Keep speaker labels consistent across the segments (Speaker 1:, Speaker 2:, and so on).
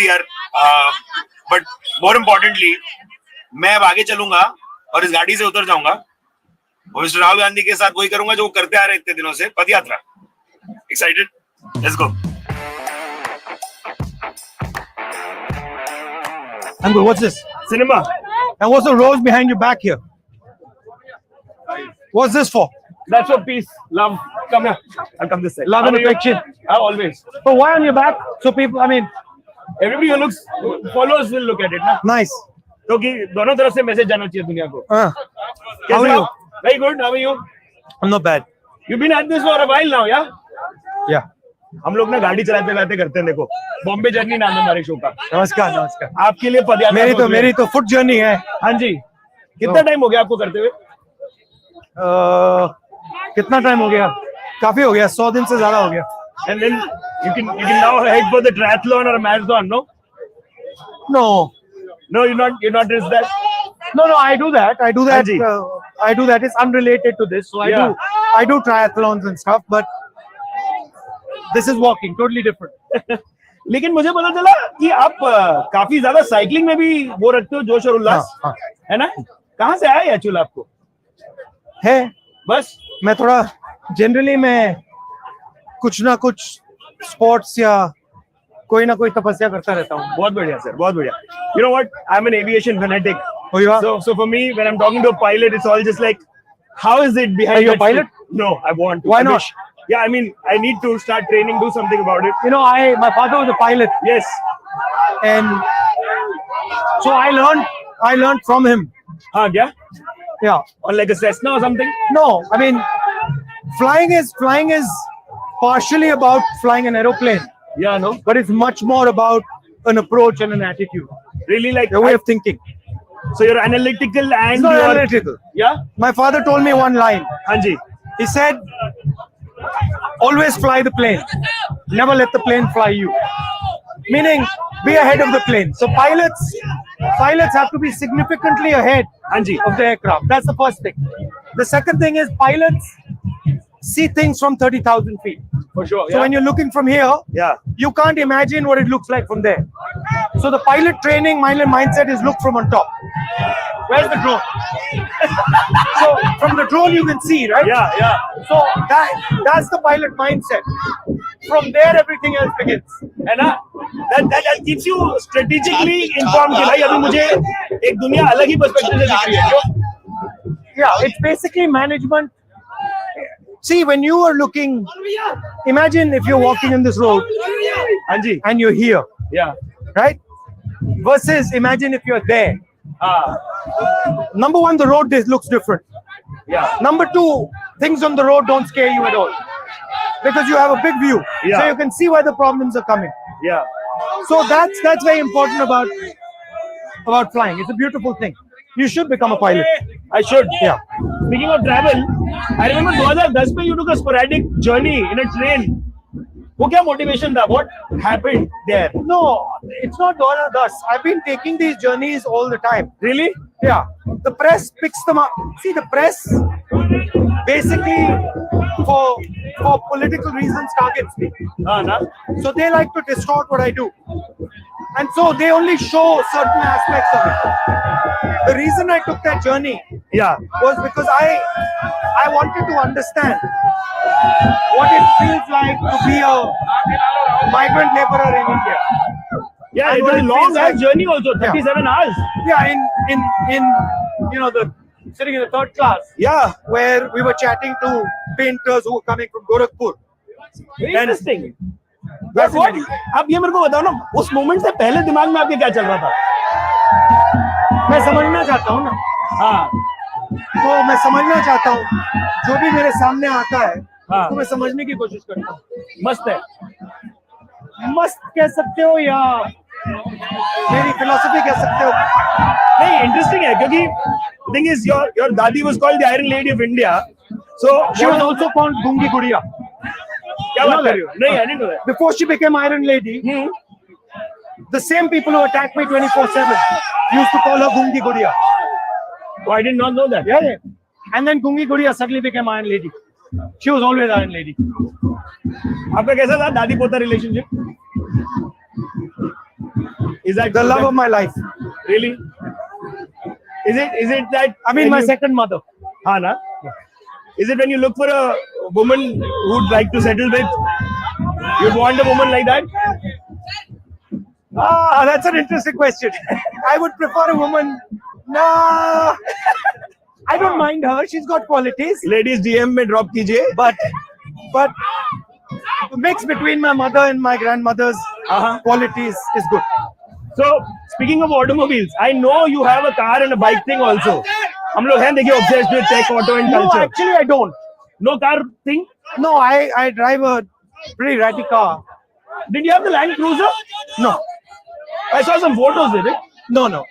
Speaker 1: यार, but more importantly मैं अब आगे चलूंगा और इस गाड़ी से उतर जाऊंगा और मिस्टर राहुल गांधी के साथ वही करूंगा जो वो करते आ रहे इतने दिनों से, पद यात्रा. Excited, let's go.
Speaker 2: Uncle, what's this?
Speaker 1: Cinema.
Speaker 2: And what's the rose behind your back here? What's this for?
Speaker 1: That's for peace, love. Come here. I'll come this side.
Speaker 2: Love and affection.
Speaker 1: Always.
Speaker 2: But why on your back? So people, I mean,
Speaker 1: Everybody who looks, followers will look at it, ना?
Speaker 2: nice.
Speaker 1: क्योंकि दोनों तरफ से message जाना चाहिए दुनिया को.
Speaker 2: How are you?
Speaker 1: Very good. How are you?
Speaker 2: I'm not bad.
Speaker 1: You've been at this for a while now, yeah?
Speaker 2: Yeah.
Speaker 1: हम लोग ना गाड़ी चलाते चलाते करते हैं. देखो, बॉम्बे जर्नी नाम है हमारे शो का.
Speaker 2: नमस्कार, नमस्कार.
Speaker 1: आपके लिए पदयात्रा.
Speaker 2: मेरी तो फुट जर्नी है.
Speaker 1: हाँ जी. कितना टाइम हो गया आपको करते हुए?
Speaker 2: कितना टाइम हो गया? काफी हो गया, 100 दिन से ज्यादा हो गया.
Speaker 1: And then you can now head for the triathlon or a marathon, no?
Speaker 2: No,
Speaker 1: you're not risk that.
Speaker 2: no, I do that. I do that.
Speaker 1: Ji.
Speaker 2: I do that. It's unrelated to this. So
Speaker 1: Yeah.
Speaker 2: I do triathlons and stuff, but this is walking, totally different.
Speaker 1: लेकिन मुझे पता चला कि आप काफी ज्यादा cycling में भी वो रखते हो, जोश और उल्लास.
Speaker 2: हाँ.
Speaker 1: है ना? कहाँ से आया एक्चुअली आपको?
Speaker 2: है,
Speaker 1: बस
Speaker 2: मैं थोड़ा जनरली मैं कुछ ना कुछ स्पोर्ट्स या कोई ना कोई तपस्या करता रहता हूँ.
Speaker 1: बहुत बढ़िया सर, बहुत बढ़िया. You know what? I'm an aviation fanatic.
Speaker 2: Oh, you are?
Speaker 1: So for me, when I'm talking to a pilot, it's all just like, how is it behind?
Speaker 2: Are you a
Speaker 1: that
Speaker 2: pilot?
Speaker 1: stick? No, I want to.
Speaker 2: Why
Speaker 1: I
Speaker 2: not?
Speaker 1: wish. Yeah, I mean, I need to start training, do something about it.
Speaker 2: You know, my father was a pilot,
Speaker 1: Yes.
Speaker 2: and so I learned from him.
Speaker 1: हाँ क्या?
Speaker 2: Yeah.
Speaker 1: On like a Cessna or something?
Speaker 2: No, I mean, flying is partially about flying an aeroplane,
Speaker 1: Yeah, no.
Speaker 2: but it's much more about an approach and an attitude,
Speaker 1: Really, like
Speaker 2: a way of thinking.
Speaker 1: so you're analytical and
Speaker 2: It's not
Speaker 1: you're
Speaker 2: analytical.
Speaker 1: Yeah.
Speaker 2: My father told me one line.
Speaker 1: हाँ जी.
Speaker 2: He said, always fly the plane. Never let the plane fly you. Meaning, be ahead of the plane. So pilots have to be significantly ahead
Speaker 1: हाँ जी.
Speaker 2: of the aircraft. That's the first thing. The second thing is pilots see things from 30,000 feet.
Speaker 1: For sure.
Speaker 2: So when you're looking from here,
Speaker 1: Yeah.
Speaker 2: you can't imagine what it looks like from there. So the pilot training mindset is look from on top. Where's the drone? So from the drone you can see, right?
Speaker 1: Yeah.
Speaker 2: So that's the pilot mindset. From there everything else begins.
Speaker 1: है ना? That keeps you strategically informed कि भाई अभी मुझे एक दुनिया अलग ही perspective से दिख रही है. क्यों?
Speaker 2: Yeah, it's basically management. See, when you are looking, imagine if you're walking in this road
Speaker 1: हाँ जी.
Speaker 2: and you're here,
Speaker 1: Yeah.
Speaker 2: right? Versus imagine if you're there. Number one, the road looks different.
Speaker 1: Yeah.
Speaker 2: Number two, things on the road don't scare you at all because you have a big view,
Speaker 1: Yeah.
Speaker 2: so you can see where the problems are coming.
Speaker 1: Yeah.
Speaker 2: So that's very important about flying. It's a beautiful thing. You should become a pilot.
Speaker 1: I should.
Speaker 2: Yeah.
Speaker 1: Speaking of travel, I remember 2010 में you took a sporadic journey in a train. वो क्या motivation था? What happened there?
Speaker 2: No, it's not thus. I've been taking these journeys all the time.
Speaker 1: Really?
Speaker 2: Yeah. The press picks them up. See, the press basically for political reasons targets me.
Speaker 1: ना?
Speaker 2: So they like to distort what I do. And so they only show certain aspects of it. The reason I took that journey
Speaker 1: Yeah.
Speaker 2: was because I wanted to understand what it feels like to be a migrant laborer in India.
Speaker 1: Yeah,
Speaker 2: And
Speaker 1: it
Speaker 2: what
Speaker 1: was a
Speaker 2: it
Speaker 1: long
Speaker 2: feels like-
Speaker 1: journey also, 37 hours.
Speaker 2: Yeah, in the sitting in the third class
Speaker 1: Yeah.
Speaker 2: where we were chatting to painters who were coming from Gorakhpur.
Speaker 1: Very interesting. But what?
Speaker 2: Fascinating.
Speaker 1: आप ये मेरे को बताओ ना, उस moment से पहले दिमाग में आपके क्या चल रहा था?
Speaker 2: मैं समझना चाहता हूँ ना,
Speaker 1: हाँ.
Speaker 2: तो मैं समझना चाहता हूँ जो भी मेरे सामने आता है,
Speaker 1: हाँ.
Speaker 2: तो मैं समझने की कोशिश करता हूँ.
Speaker 1: मस्त है.
Speaker 2: मस्त कह सकते हो या मेरी फिलॉसफी कह सकते हो.
Speaker 1: नहीं, इंटरेस्टिंग है क्योंकि थिंग इज योर दादी was called the iron lady of India. So
Speaker 2: She was also called Gungi Gudiya.
Speaker 1: क्या बात कर रही हो? नहीं, I didn't know that.
Speaker 2: Before she became Iron Lady, the same people who attack me 24/7 used to call her Gungi Gudiya.
Speaker 1: Oh, I did not know that.
Speaker 2: Yeah. And then Gungi Gudiya suddenly became Iron Lady. She was always Iron Lady.
Speaker 1: आपका कैसा था दादी पोता relationship?
Speaker 3: Is that
Speaker 2: the love of my life.
Speaker 3: really? Is it that?
Speaker 2: I mean,
Speaker 3: when
Speaker 2: my
Speaker 3: you-
Speaker 2: second mother.
Speaker 3: हाँ ना? Is it when you look for a woman who'd like to settle with, you'd want a woman like that?
Speaker 2: That's an interesting question. I would prefer a woman. No, I don't mind her. She's got qualities,
Speaker 3: Ladies DM में drop कीजिए.
Speaker 2: but the mix between my mother and my grandmother's
Speaker 3: Uh-huh.
Speaker 2: qualities is good.
Speaker 3: So speaking of automobiles, I know you have a car and a bike thing also. हम लोग हैं देखिए obsessed with tech, auto and
Speaker 2: No,
Speaker 3: culture.
Speaker 2: actually, I don't.
Speaker 3: No car thing?
Speaker 2: No, I drive a pretty ratty car.
Speaker 3: Did you have the Land Cruiser?
Speaker 2: No,
Speaker 3: I saw some photos with it.
Speaker 2: no.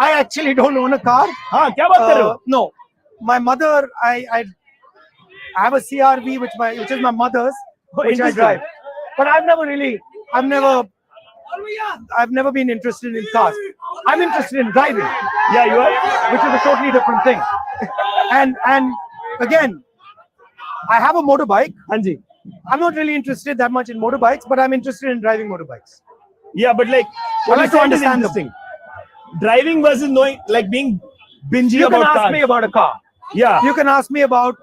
Speaker 2: I actually don't own a car.
Speaker 3: हाँ क्या बात कर रहे हो?
Speaker 2: No, my mother, I have a CRV which is my mother's, which I
Speaker 3: interesting.
Speaker 2: drive. But I've never been interested in cars. I'm interested in driving,
Speaker 3: Yeah, you are.
Speaker 2: which is a totally different thing. And again, I have a motorbike.
Speaker 3: हाँ जी.
Speaker 2: I'm not really interested that much in motorbikes, but I'm interested in driving motorbikes.
Speaker 3: Yeah, but like
Speaker 2: I
Speaker 3: what
Speaker 2: like
Speaker 3: you
Speaker 2: to
Speaker 3: said is
Speaker 2: understand them.
Speaker 3: interesting. Driving versus knowing, like being bingy
Speaker 2: You can
Speaker 3: about
Speaker 2: ask
Speaker 3: cars.
Speaker 2: me about a car.
Speaker 3: Yeah.
Speaker 2: You can ask me about,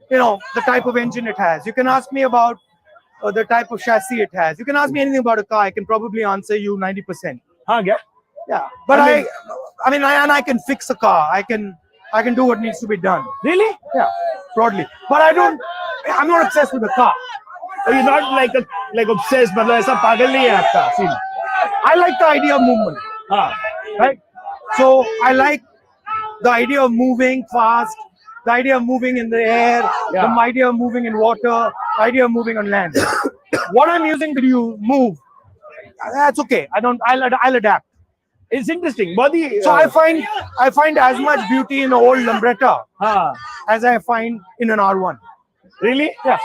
Speaker 2: the type of engine it has. You can ask me about the type of chassis it has. You can ask me anything about a car. I can probably answer you 90%.
Speaker 3: हाँ क्या?
Speaker 2: Yeah, but
Speaker 3: I mean-
Speaker 2: I can fix a car. I can do what needs to be done.
Speaker 3: Really?
Speaker 2: Yeah, broadly. But I'm not obsessed with the car.
Speaker 3: So you're not like obsessed, मतलब ऐसा पागल नहीं है आपका scene.
Speaker 2: I like the idea of movement,
Speaker 3: हाँ.
Speaker 2: right? So I like the idea of moving fast, the idea of moving in the air,
Speaker 3: Yeah.
Speaker 2: the idea of moving in water, the idea of moving on land. What I'm using to move, that's okay. I'll adapt.
Speaker 3: It's interesting. बहुत ही.
Speaker 2: So I find as much beauty in an old Lambretta
Speaker 3: हाँ.
Speaker 2: as I find in an R1.
Speaker 3: Really?
Speaker 2: Yeah.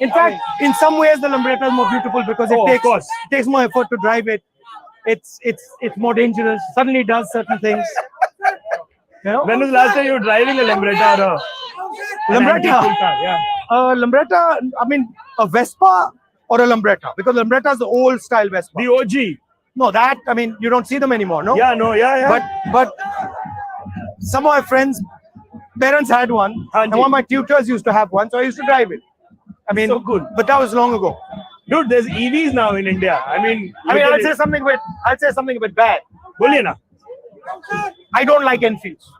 Speaker 2: In fact, in some ways, the Lambretta is more beautiful because
Speaker 3: Oh, of course.
Speaker 2: it takes more effort to drive it. It's more dangerous. Suddenly it does certain things.
Speaker 3: When was the last time you were driving a Lambretta or a
Speaker 2: Lambretta?
Speaker 3: an antique car? Yeah.
Speaker 2: Lambretta, I mean, a Vespa or a Lambretta? Because Lambretta is the old style Vespa.
Speaker 3: The OG.
Speaker 2: No, that, I mean, you don't see them anymore, no?
Speaker 3: Yeah, no, yeah.
Speaker 2: But some of my friends' parents had one,
Speaker 3: Haan
Speaker 2: and
Speaker 3: ji.
Speaker 2: one of my tutors used to have one, so I used to drive it. I mean,
Speaker 3: So good.
Speaker 2: But that was long ago.
Speaker 3: Dude, there's EVs now in India. I mean,
Speaker 2: I'll say something a bit bad.
Speaker 3: बोलिए ना.
Speaker 2: I don't like Enfields.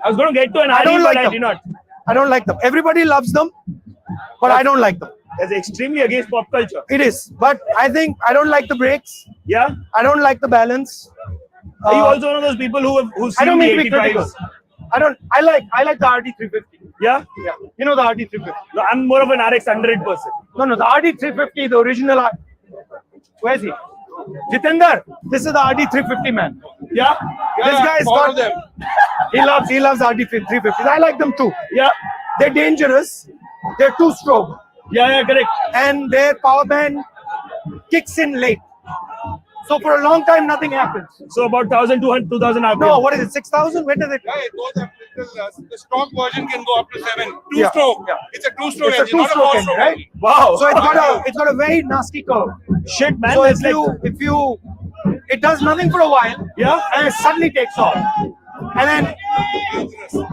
Speaker 3: I was going to get to an
Speaker 2: I don't
Speaker 3: RE,
Speaker 2: like
Speaker 3: but I
Speaker 2: them.
Speaker 3: did not.
Speaker 2: I don't like them. Everybody loves them, but I don't like them.
Speaker 3: That's extremely against pop culture.
Speaker 2: It is, but I don't like the brakes.
Speaker 3: Yeah.
Speaker 2: I don't like the balance.
Speaker 3: Are you
Speaker 2: Uh,
Speaker 3: also one of those people who
Speaker 2: I
Speaker 3: see
Speaker 2: don't
Speaker 3: the
Speaker 2: mean to be critical.
Speaker 3: 85s?
Speaker 2: I like the RD350.
Speaker 3: Yeah.
Speaker 2: Yeah, you know the RD350.
Speaker 3: No, I'm more of an RX 100 person.
Speaker 2: No, the RD350, the original. Where is he? Jitender. This is the RD350 man.
Speaker 3: Yeah.
Speaker 2: This guy's got them. He loves RD350s. I like them too.
Speaker 3: Yeah.
Speaker 2: They're dangerous. They're two-stroke,
Speaker 3: Yeah, correct.
Speaker 2: and their power band kicks in late. So for a long time, nothing happens.
Speaker 3: So about 1,200, 2,000 RPM.
Speaker 2: No, what is it? 6,000? Where does it?
Speaker 4: Yeah, it goes up little, the stock version can go up to 7.
Speaker 2: Yeah,
Speaker 4: Two-stroke.
Speaker 2: yeah.
Speaker 4: It's a two-stroke
Speaker 2: It's a
Speaker 4: engine, not a
Speaker 2: two-stroke
Speaker 4: four-stroke
Speaker 2: engine, right?
Speaker 4: engine.
Speaker 3: Wow.
Speaker 2: So it's got a very nasty curve.
Speaker 3: Shit, man.
Speaker 2: So
Speaker 3: That's
Speaker 2: it does nothing for a while,
Speaker 3: Yeah.
Speaker 2: and it suddenly takes off, and then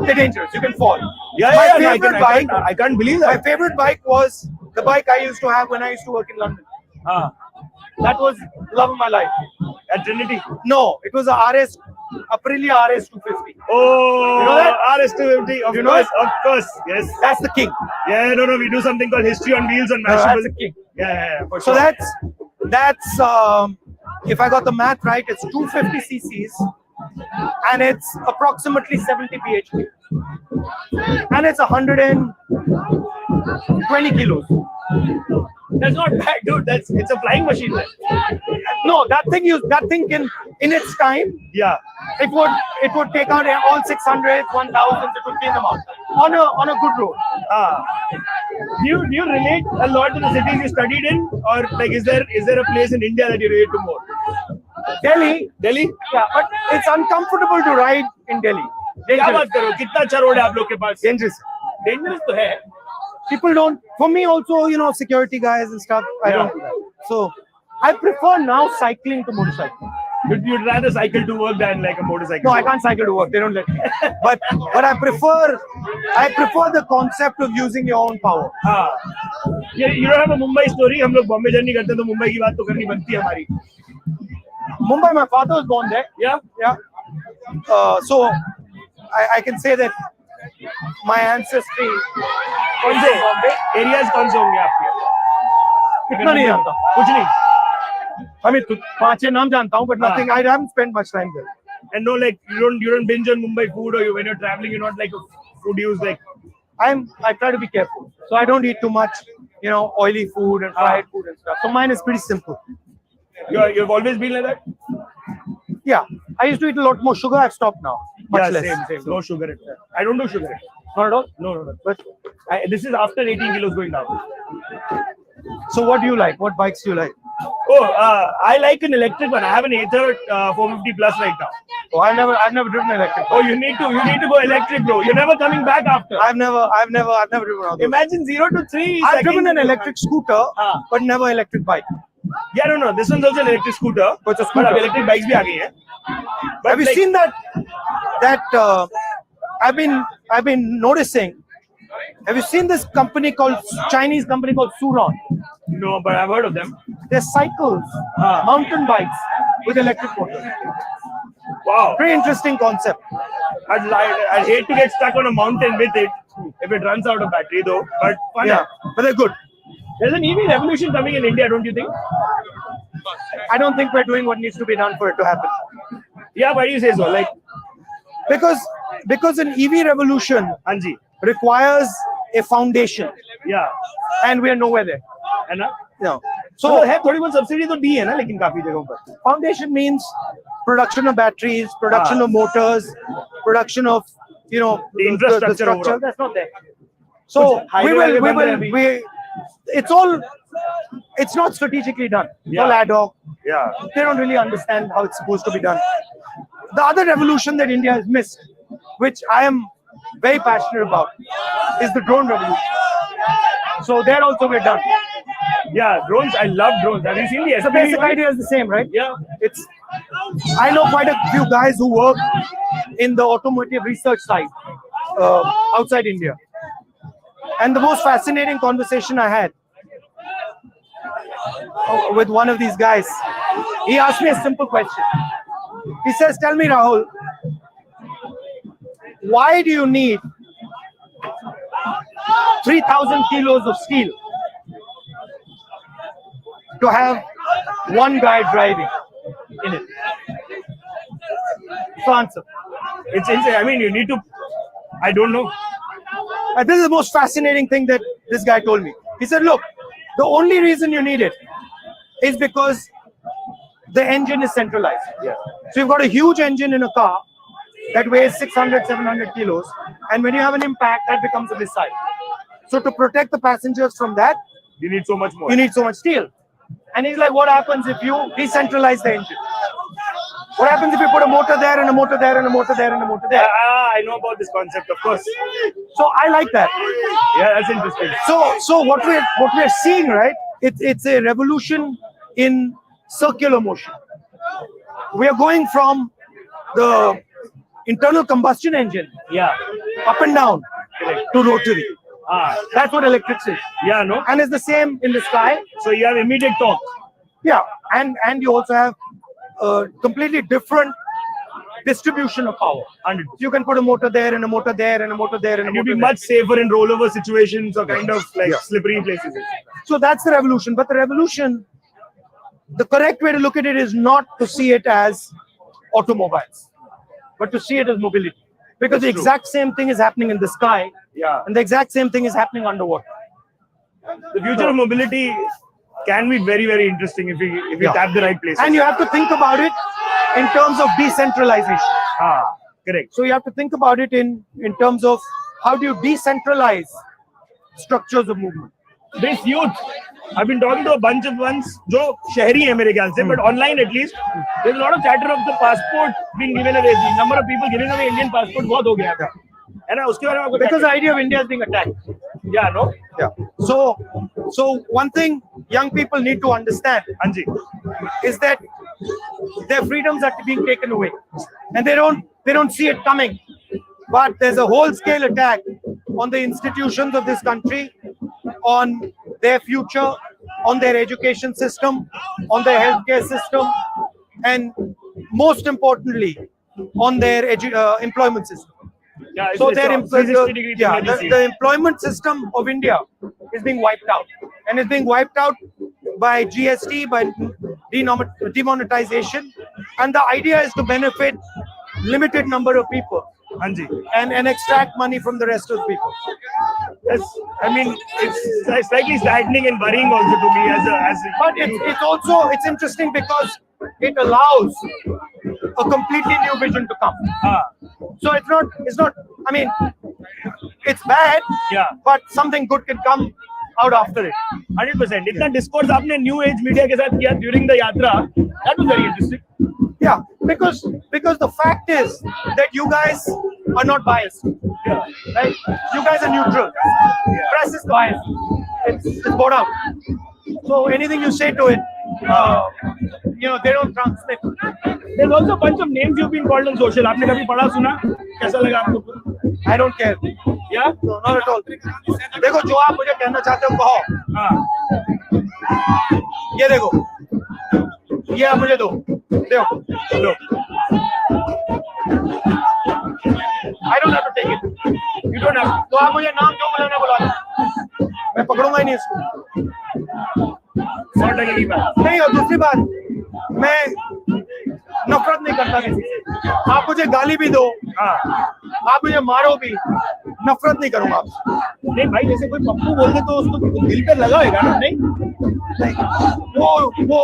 Speaker 2: they're dangerous. You can fall.
Speaker 3: Yeah,
Speaker 2: My
Speaker 3: no,
Speaker 2: favorite bike.
Speaker 3: I can't believe
Speaker 2: My
Speaker 3: that.
Speaker 2: favorite bike was the bike I used to have when I used to work in London. That was love of my life.
Speaker 3: At Trinity.
Speaker 2: No, it was a Aprilia RS 250.
Speaker 3: Oh,
Speaker 2: You know that?
Speaker 3: RS250. Of
Speaker 2: You know
Speaker 3: course,
Speaker 2: it?
Speaker 3: of course. Yes.
Speaker 2: That's the king.
Speaker 3: Yeah, no, we do something called History on Wheels on
Speaker 2: That's
Speaker 3: Mashable.
Speaker 2: the king.
Speaker 3: Yeah, for
Speaker 2: So
Speaker 3: sure.
Speaker 2: that's if I got the math right, it's 250 cc's and it's approximately 70 bhp and it's 120 kilos.
Speaker 3: That's not bad, dude. It's a flying machine, man.
Speaker 2: No, that thing can in its time
Speaker 3: Yeah.
Speaker 2: it would take out all 600, 1000. It would clean them out on a good road.
Speaker 3: Do you relate a lot to the cities you studied in, or like is there a place in India that you relate to more?
Speaker 2: Delhi,
Speaker 3: Delhi?
Speaker 2: yeah, but it's uncomfortable to ride in Delhi.
Speaker 3: क्या
Speaker 2: Dangerous.
Speaker 3: बात करो? कितना अच्छा road है आप लोग के पास?
Speaker 2: Dangerous.
Speaker 3: Dangerous तो है.
Speaker 2: People don't. For me, also, security guys and stuff. I
Speaker 3: Yeah.
Speaker 2: don't do that. So I prefer now cycling to motorcycle.
Speaker 3: You'd rather cycle to work than like a motorcycle.
Speaker 2: No, I can't cycle to work. They don't let me. But I prefer the concept of using your own power.
Speaker 3: हाँ. You don't have a Mumbai story. हम लोग Bombay journey करते हैं तो मुंबई की बात तो करनी बनती है हमारी.
Speaker 2: Mumbai, my father was born there.
Speaker 3: Yeah.
Speaker 2: Yeah. So I can say that my ancestry.
Speaker 3: कौन से एरियाज कौन से होंगे आपके?
Speaker 2: कितना नहीं जानता.
Speaker 3: कुछ नहीं.
Speaker 2: I mean, 5-6 नाम जानता हूँ, but nothing. I haven't spent much time there.
Speaker 3: And no, like you don't binge on Mumbai food, or when you're traveling, you're not like a foodie who's like.
Speaker 2: I try to be careful, so I don't eat too much, oily food and fried food and stuff. So mine is pretty simple.
Speaker 3: You've always been like that.
Speaker 2: Yeah, I used to eat a lot more sugar. I've stopped now. Much less.
Speaker 3: Same. No sugar. I don't do sugar.
Speaker 2: Not at all.
Speaker 3: No. But this is after 18 kilos going down.
Speaker 2: So what do you like? What bikes do you like?
Speaker 3: Oh, I like an electric one. I have an Ather 450 plus right now.
Speaker 2: Oh, I've never driven an electric.
Speaker 3: Oh, you need to go electric, bro. You're never coming back after.
Speaker 2: I've never driven one of those.
Speaker 3: Imagine 0 to 3.
Speaker 2: I've driven an electric scooter, but never electric bike.
Speaker 3: Yeah, no. This one's also an electric scooter.
Speaker 2: Oh, it's a scooter.
Speaker 3: But electric bikes bhi aa gayi hai. But
Speaker 2: Have you seen that I've been noticing. Have you seen this Chinese company called Suron?
Speaker 3: No, but I've heard of them.
Speaker 2: They're cycles, mountain bikes with electric motors.
Speaker 3: Wow.
Speaker 2: Very interesting concept.
Speaker 3: I'd hate to get stuck on a mountain with it if it runs out of battery though. But fun.
Speaker 2: Yeah, but they're good.
Speaker 3: There's an EV revolution coming in India, don't you think?
Speaker 2: I don't think we're doing what needs to be done for it to happen.
Speaker 3: Yeah, why do you say so? Like,
Speaker 2: because an EV revolution
Speaker 3: Anji.
Speaker 2: requires a foundation,
Speaker 3: Yeah.
Speaker 2: and we are nowhere there.
Speaker 3: है ना?
Speaker 2: No.
Speaker 3: So
Speaker 2: So
Speaker 3: है थोड़ी बहुत subsidy तो दी है ना लेकिन काफी जगहों पर.
Speaker 2: foundation means production of batteries, production of motors, production of
Speaker 3: The infrastructure overall.
Speaker 2: That's not there. So it's not strategically done. It's all ad hoc.
Speaker 3: Yeah.
Speaker 2: They don't really understand how it's supposed to be done. The other revolution that India has missed, which I am very passionate about, is the drone revolution. So there also we're done.
Speaker 3: Yeah, drones. I love drones. Have you seen the
Speaker 2: The basic idea is the same, right?
Speaker 3: Yeah.
Speaker 2: I know quite a few guys who work in the automotive research side outside India. And the most fascinating conversation I had with one of these guys, he asked me a simple question. He says, "Tell me, Rahul, why do you need 3,000 kilos of steel to have one guy driving in it?" So answer.
Speaker 3: It's insane. I mean, you need to. I don't know.
Speaker 2: And this is the most fascinating thing that this guy told me. He said, "Look, the only reason you need it is because the engine is centralized.
Speaker 3: Yeah.
Speaker 2: So you've got a huge engine in a car that weighs 600, 700 kilos. And when you have an impact, that becomes a missile. So to protect the passengers from that,
Speaker 3: You need so much more.
Speaker 2: you need so much steel." And he's like, "What happens if you decentralize the engine? What happens if you put a motor there and a motor there and a motor there and a motor there?"
Speaker 3: I know about this concept, of course.
Speaker 2: So I like that.
Speaker 3: Yeah, that's interesting.
Speaker 2: So what we're seeing, right? It's a revolution in circular motion. We are going from the internal combustion engine
Speaker 3: Yeah.
Speaker 2: up and down to rotary. That's what electrics is.
Speaker 3: Yeah, no.
Speaker 2: And it's the same in the sky.
Speaker 3: So you have immediate torque.
Speaker 2: Yeah, and you also have a completely different distribution of power.
Speaker 3: 100%.
Speaker 2: You can put a motor there and a motor there and a motor there and a
Speaker 3: You'll
Speaker 2: motor
Speaker 3: be
Speaker 2: there.
Speaker 3: much safer in rollover situations or kind of like
Speaker 2: Yeah.
Speaker 3: slippery places.
Speaker 2: So that's the revolution. But the revolution, the correct way to look at it is not to see it as automobiles, but to see it as mobility. Because the exact same thing is happening in the sky,
Speaker 3: Yeah.
Speaker 2: and the exact same thing is happening underwater.
Speaker 3: The future of mobility can be very, very interesting if we
Speaker 2: Yeah.
Speaker 3: tap the right places.
Speaker 2: And you have to think about it in terms of decentralization.
Speaker 3: Correct.
Speaker 2: So you have to think about it in terms of how do you decentralize structures of movement.
Speaker 3: This youth, I've been talking to a bunch of ones जो शहरी है मेरे ख्याल से, but online at least, there's a lot of chatter of the passport being given away. The number of people giving away Indian passport बहुत हो गया था, है ना? उसके बारे में आपको
Speaker 2: Because the idea of India is being attacked.
Speaker 3: yeah, no,
Speaker 2: Yeah. So one thing young people need to understand
Speaker 3: हाँ जी.
Speaker 2: is that their freedoms are being taken away, and they don't see it coming. But there's a whole scale attack on the institutions of this country, on their future, on their education system, on their healthcare system, and most importantly, on their employment system.
Speaker 3: Yeah,
Speaker 2: So
Speaker 3: it's a 360 degree thing that you see.
Speaker 2: the employment system of India is being wiped out, and it's being wiped out by GST, by demonetization, and the idea is to benefit limited number of people
Speaker 3: हाँ जी.
Speaker 2: and extract money from the rest of the people.
Speaker 3: Yes, I mean it's slightly saddening and worrying also to me as a
Speaker 2: But it's also interesting because it allows a completely new vision to come. So it's not. I mean, it's bad.
Speaker 3: Yeah.
Speaker 2: But something good can come out after it.
Speaker 3: 100%. इतना discourse आपने new age media के साथ किया during the yatra, that was very interesting.
Speaker 2: Yeah, because the fact is that you guys are not biased,
Speaker 3: Yeah.
Speaker 2: right? You guys are neutral. Press is biased. It's brought out. So anything you say to it, they don't transmit.
Speaker 3: There's also a bunch of names you've been called on social. आपने कभी पढ़ा सुना? कैसा लगा आपको?
Speaker 2: I don't care.
Speaker 3: Yeah?
Speaker 2: No, not at all. देखो जो आप मुझे कहना चाहते हो कहो.
Speaker 3: हाँ.
Speaker 2: ये देखो. ये आप मुझे दो. देखो.
Speaker 3: लो.
Speaker 2: I don't have to take it.
Speaker 3: You don't have.
Speaker 2: तो आप मुझे नाम क्यों बुलाना बुला दो. मैं पकड़ूंगा ही नहीं इसको.
Speaker 3: 100% की बात.
Speaker 2: नहीं, और दूसरी बात, मैं नफरत नहीं करता किसी से. आप मुझे गाली भी दो,
Speaker 3: हाँ.
Speaker 2: आप मुझे मारो भी, नफरत नहीं करूंगा आपसे.
Speaker 3: नहीं भाई, जैसे कोई पप्पू बोल दे तो उसको दिल पे लगा होगा ना? नहीं.
Speaker 2: वो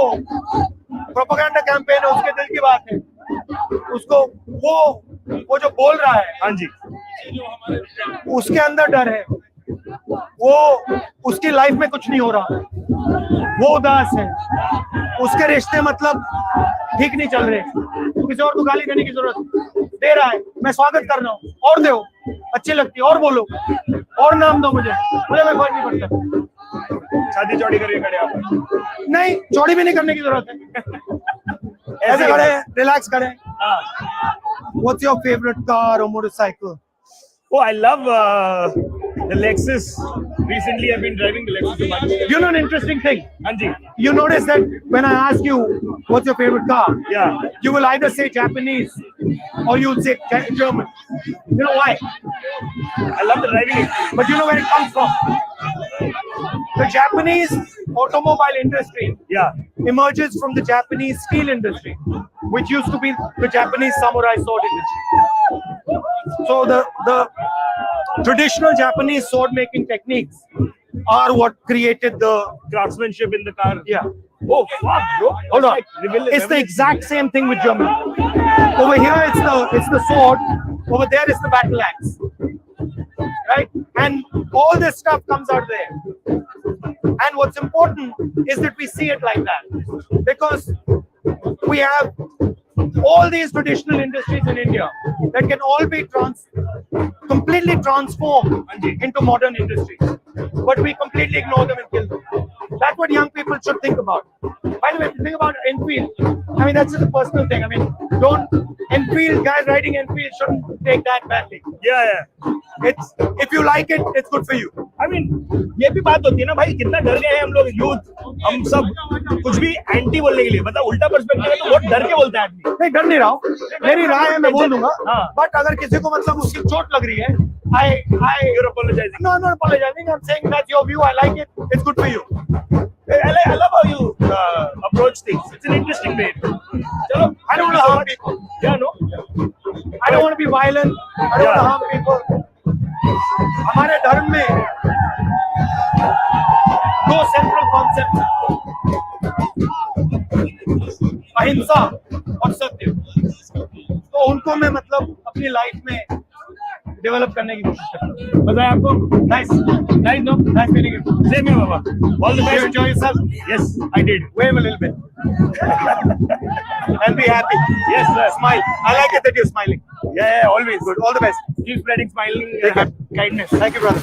Speaker 2: प्रोपेगेंडा कैंपेन है, उसके दिल की बात है. उसको वो जो बोल रहा है,
Speaker 3: हाँ जी.
Speaker 2: उसके अंदर डर है. वो उसकी लाइफ में कुछ नहीं हो रहा, वो उदास है, उसके रिश्ते मतलब ठीक नहीं चल रहे. किसी और को गाली देने की जरूरत दे रहा है, मैं स्वागत कर रहा हूँ. और दो, अच्छी लगती है, और बोलो, और नाम दो मुझे कोई फर्क नहीं पड़ता.
Speaker 3: छाती चौड़ी करके खड़े आप?
Speaker 2: नहीं, चौड़ी भी नहीं करने की जरूरत है. ऐसे खड़े, रिलैक्स करें. What's your favorite car or motorcycle?
Speaker 3: Oh, I love the Lexus. Recently, I've been driving the Lexus a bunch.
Speaker 2: You know an interesting thing?
Speaker 3: हाँ जी.
Speaker 2: You notice that when I ask you what's your favorite car,
Speaker 3: Yeah.
Speaker 2: you will either say Japanese or you'll say German. You know why?
Speaker 3: I love the driving experience.
Speaker 2: But you know where it comes from? The Japanese automobile industry
Speaker 3: Yeah.
Speaker 2: emerges from the Japanese steel industry, which used to be the Japanese samurai sword industry. So the traditional Japanese sword making techniques are what created the
Speaker 3: Craftsmanship in the car.
Speaker 2: yeah.
Speaker 3: Oh, fuck, bro.
Speaker 2: Hold on.
Speaker 3: It's
Speaker 2: It's the exact same thing with Germany. Over here, it's the sword. Over there, it's the battle axe. Right? And all this stuff comes out there. And what's important is that we see it like that, because we have all these traditional industries in India that can all be completely transformed into modern industries, but we completely ignore them and kill them. That's what young people should think about. By the way, if you think about Enfield, I mean, that's just a personal thing. I mean, guys riding Enfield shouldn't take that badly.
Speaker 3: Yeah.
Speaker 2: If you like it, it's good for you.
Speaker 3: I mean, ये भी बात होती है ना भाई, कितना डर गए हैं हम लोग यूथ, हम सब कुछ भी एंटी बोलने के लिए. मतलब उल्टा पर्सपेक्टिव है तो बहुत डर के बोलता है आदमी.
Speaker 2: नहीं, डर नहीं रहा हूँ, मेरी राय है, मैं बोल दूंगा.
Speaker 3: हाँ.
Speaker 2: बट अगर किसी को मतलब उसकी चोट लग रही है,
Speaker 3: You're apologizing.
Speaker 2: No, I'm not apologizing. I'm saying that's your view. I like it. It's good for you.
Speaker 3: I love how you approach things. It's an interesting way. Chalo,
Speaker 2: I don't want to harm people.
Speaker 3: Yeah, no.
Speaker 2: I don't want to be violent. I don't want to harm people. हमारे धर्म में दो central concept, अहिंसा और सत्य. तो उनको मैं मतलब अपनी लाइफ में डेवलप करने की कोशिश करता हूँ.
Speaker 3: मजा है आपको?
Speaker 2: Nice,
Speaker 3: No?
Speaker 2: nice meeting you.
Speaker 3: Same here, Baba. All the
Speaker 2: Did you
Speaker 3: best.
Speaker 2: enjoy yourself?
Speaker 3: Yes, I did.
Speaker 2: Wave a little bit and be happy.
Speaker 3: Yes, sir.
Speaker 2: Smile. I like it that you're smiling.
Speaker 3: Yeah, always.
Speaker 2: Good. All the best.
Speaker 3: Keep spreading smiling
Speaker 2: Take care.
Speaker 3: kindness.
Speaker 2: Thank you, brother.